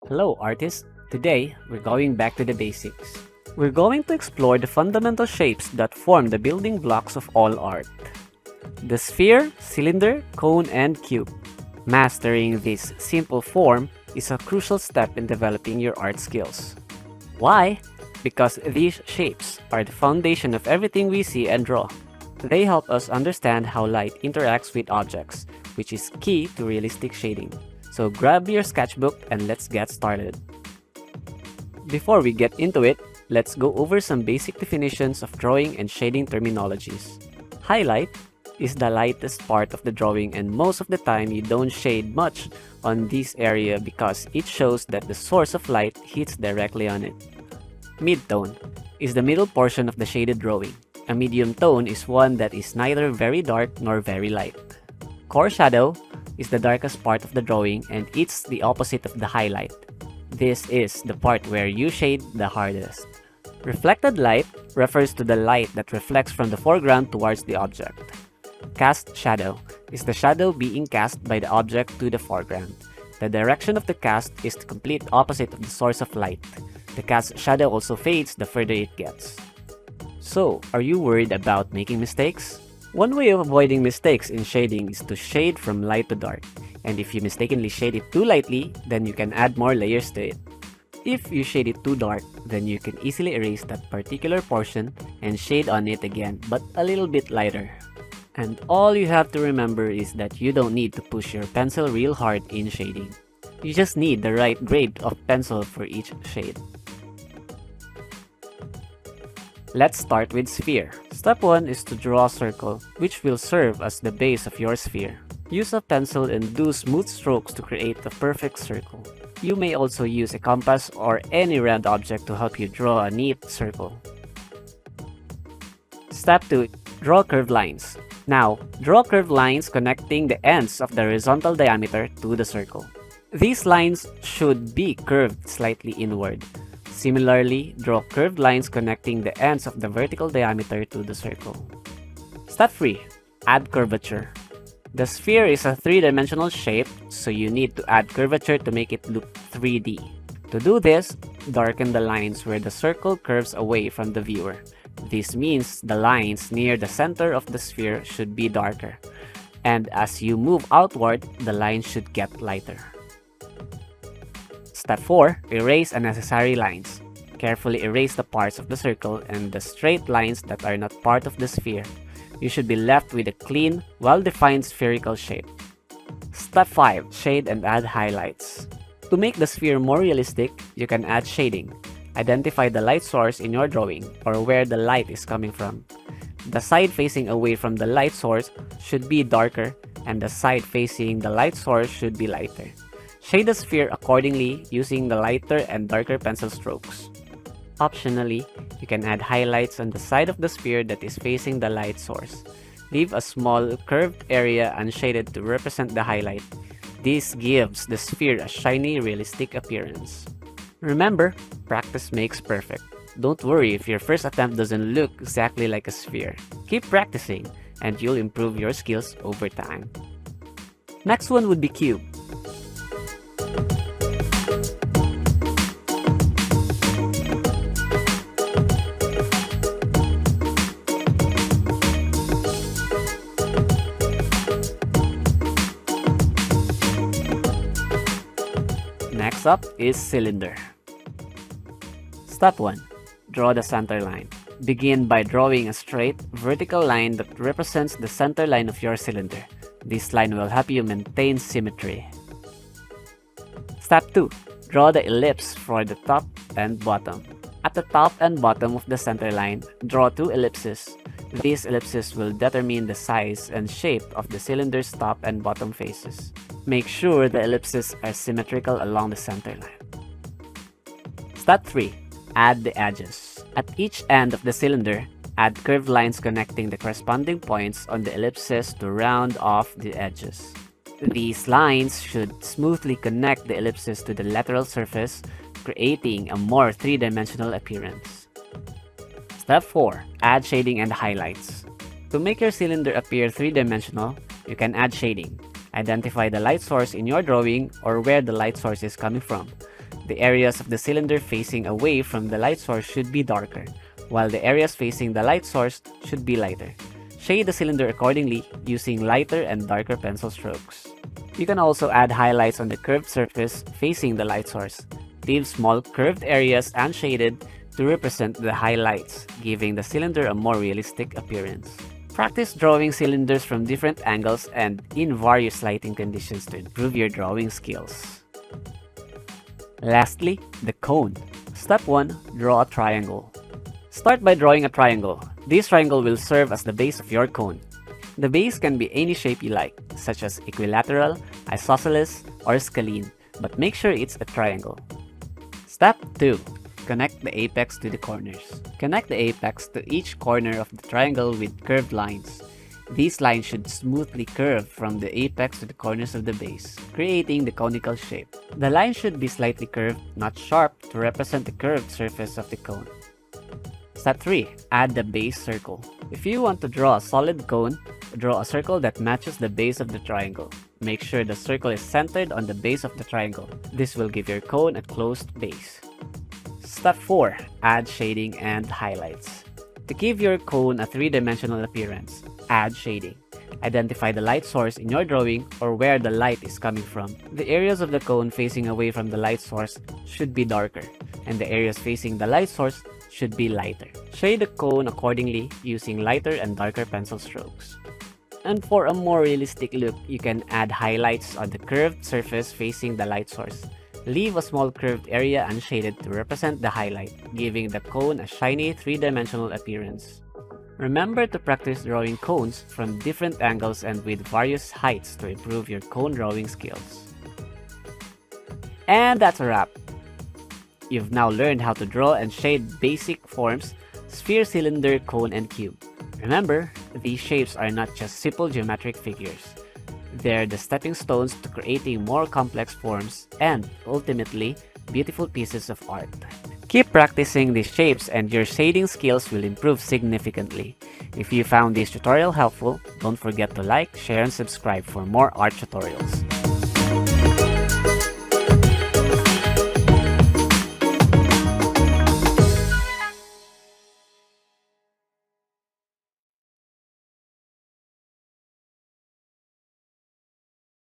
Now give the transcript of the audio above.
Hello artists! Today, we're going back to the basics. We're going to explore the fundamental shapes that form the building blocks of all art. The sphere, cylinder, cone, and cube. Mastering this simple form is a crucial step in developing your art skills. Why? Because these shapes are the foundation of everything we see and draw. They help us understand how light interacts with objects, which is key to realistic shading. So grab your sketchbook and let's get started. Before we get into it, let's go over some basic definitions of drawing and shading terminologies. Highlight is the lightest part of the drawing, and most of the time you don't shade much on this area because it shows that the source of light hits directly on it. Midtone is the middle portion of the shaded drawing. A medium tone is one that is neither very dark nor very light. Core shadow is the darkest part of the drawing, and it's the opposite of the highlight. This is the part where you shade the hardest. Reflected light refers to the light that reflects from the foreground towards the object. Cast shadow is the shadow being cast by the object to the foreground. The direction of the cast is the complete opposite of the source of light. The cast shadow also fades the further it gets. So, are you worried about making mistakes? One way of avoiding mistakes in shading is to shade from light to dark, and if you mistakenly shade it too lightly, then you can add more layers to it. If you shade it too dark, then you can easily erase that particular portion and shade on it again, but a little bit lighter. And all you have to remember is that you don't need to push your pencil real hard in shading. You just need the right grade of pencil for each shade. Let's start with sphere. Step 1 is to draw a circle, which will serve as the base of your sphere. Use a pencil and do smooth strokes to create a perfect circle. You may also use a compass or any round object to help you draw a neat circle. Step 2. Draw curved lines. Now, draw curved lines connecting the ends of the horizontal diameter to the circle. These lines should be curved slightly inward. Similarly, draw curved lines connecting the ends of the vertical diameter to the circle. Step 3. Add curvature. The sphere is a three-dimensional shape, so you need to add curvature to make it look 3D. To do this, darken the lines where the circle curves away from the viewer. This means the lines near the center of the sphere should be darker, and as you move outward, the lines should get lighter. Step 4. Erase unnecessary lines. Carefully erase the parts of the circle and the straight lines that are not part of the sphere. You should be left with a clean, well-defined spherical shape. Step 5. Shade and add highlights. To make the sphere more realistic, you can add shading. Identify the light source in your drawing or where the light is coming from. The side facing away from the light source should be darker, and the side facing the light source should be lighter. Shade the sphere accordingly using the lighter and darker pencil strokes. Optionally, you can add highlights on the side of the sphere that is facing the light source. Leave a small curved area unshaded to represent the highlight. This gives the sphere a shiny, realistic appearance. Remember, practice makes perfect. Don't worry if your first attempt doesn't look exactly like a sphere. Keep practicing, and you'll improve your skills over time. Next one would be cube. Next up is cylinder. Step 1. Draw the center line. Begin by drawing a straight, vertical line that represents the center line of your cylinder. This line will help you maintain symmetry. Step 2. Draw the ellipse for the top and bottom. At the top and bottom of the center line, draw 2 ellipses. These ellipses will determine the size and shape of the cylinder's top and bottom faces. Make sure the ellipses are symmetrical along the center line. Step 3. Add the edges. At each end of the cylinder, add curved lines connecting the corresponding points on the ellipses to round off the edges. These lines should smoothly connect the ellipses to the lateral surface, creating a more three-dimensional appearance. Step 4. Add shading and highlights. To make your cylinder appear three-dimensional, you can add shading. Identify the light source in your drawing or where the light source is coming from. The areas of the cylinder facing away from the light source should be darker, while the areas facing the light source should be lighter. Shade the cylinder accordingly using lighter and darker pencil strokes. You can also add highlights on the curved surface facing the light source. Leave small curved areas unshaded to represent the highlights, giving the cylinder a more realistic appearance. Practice drawing cylinders from different angles and in various lighting conditions to improve your drawing skills. Lastly, the cone. Step 1. Draw a triangle. Start by drawing a triangle. This triangle will serve as the base of your cone. The base can be any shape you like, such as equilateral, isosceles, or scalene, but make sure it's a triangle. Step 2. Connect the apex to the corners. Connect the apex to each corner of the triangle with curved lines. These lines should smoothly curve from the apex to the corners of the base, creating the conical shape. The line should be slightly curved, not sharp, to represent the curved surface of the cone. Step 3. Add the base circle. If you want to draw a solid cone, draw a circle that matches the base of the triangle. Make sure the circle is centered on the base of the triangle. This will give your cone a closed base. Step 4. Add shading and highlights. To give your cone a three-dimensional appearance, add shading. Identify the light source in your drawing or where the light is coming from. The areas of the cone facing away from the light source should be darker, and the areas facing the light source should be lighter. Shade the cone accordingly using lighter and darker pencil strokes. And for a more realistic look, you can add highlights on the curved surface facing the light source. Leave a small curved area unshaded to represent the highlight, giving the cone a shiny three-dimensional appearance. Remember to practice drawing cones from different angles and with various heights to improve your cone drawing skills. And that's a wrap! You've now learned how to draw and shade basic forms: sphere, cylinder, cone, and cube. Remember, these shapes are not just simple geometric figures. They're the stepping stones to creating more complex forms and, ultimately, beautiful pieces of art. Keep practicing these shapes and your shading skills will improve significantly. If you found this tutorial helpful, don't forget to like, share, and subscribe for more art tutorials.